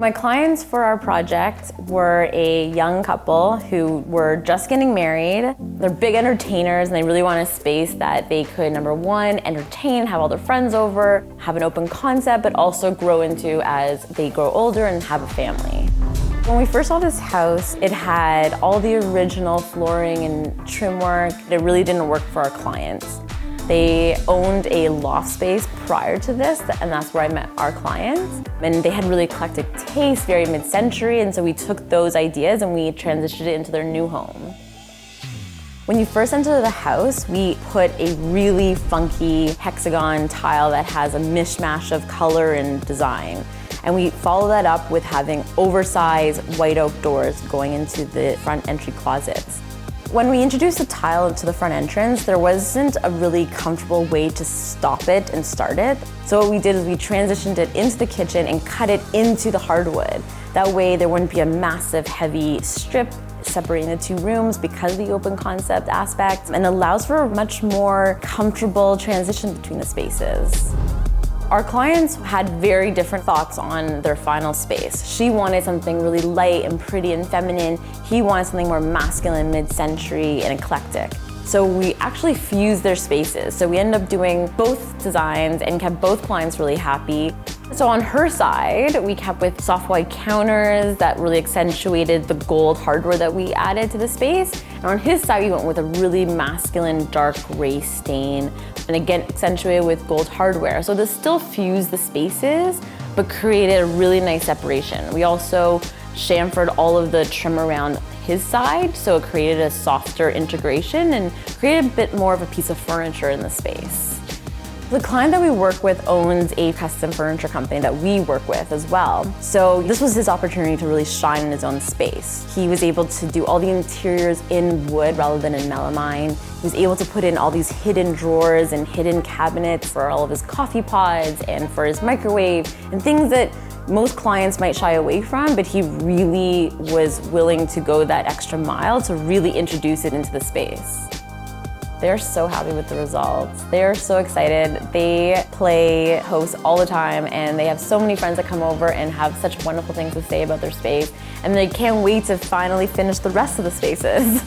My clients for our project were a young couple who were just getting married. They're big entertainers and they really want a space that they could, number one, entertain, have all their friends over, have an open concept, but also grow into as they grow older and have a family. When we first saw this house, it had all the original flooring and trim work. It really didn't work for our clients. They owned a loft space prior to this, and that's where I met our clients. And they had really eclectic taste, very mid-century, and so we took those ideas and we transitioned it into their new home. When you first enter the house, we put a really funky hexagon tile that has a mishmash of color and design. And we follow that up with having oversized white oak doors going into the front entry closets. When we introduced the tile into the front entrance, there wasn't a really comfortable way to stop it and start it. So what we did is we transitioned it into the kitchen and cut it into the hardwood. That way there wouldn't be a massive heavy strip separating the two rooms because of the open concept aspect, and allows for a much more comfortable transition between the spaces. Our clients had very different thoughts on their final space. She wanted something really light and pretty and feminine. He wanted something more masculine, mid-century, and eclectic. So we actually fused their spaces. So we ended up doing both designs and kept both clients really happy. So on her side, we kept with soft white counters that really accentuated the gold hardware that we added to the space. And on his side, we went with a really masculine dark gray stain, and again, accentuated with gold hardware. So this still fused the spaces, but created a really nice separation. We also chamfered all of the trim around his side, so it created a softer integration and created a bit more of a piece of furniture in the space. The client that we work with owns a custom furniture company that we work with as well. So this was his opportunity to really shine in his own space. He was able to do all the interiors in wood rather than in melamine. He was able to put in all these hidden drawers and hidden cabinets for all of his coffee pods and for his microwave and things that most clients might shy away from, but he really was willing to go that extra mile to really introduce it into the space. They're so happy with the results. They're so excited. They play host all the time and they have so many friends that come over and have such wonderful things to say about their space, and they can't wait to finally finish the rest of the spaces.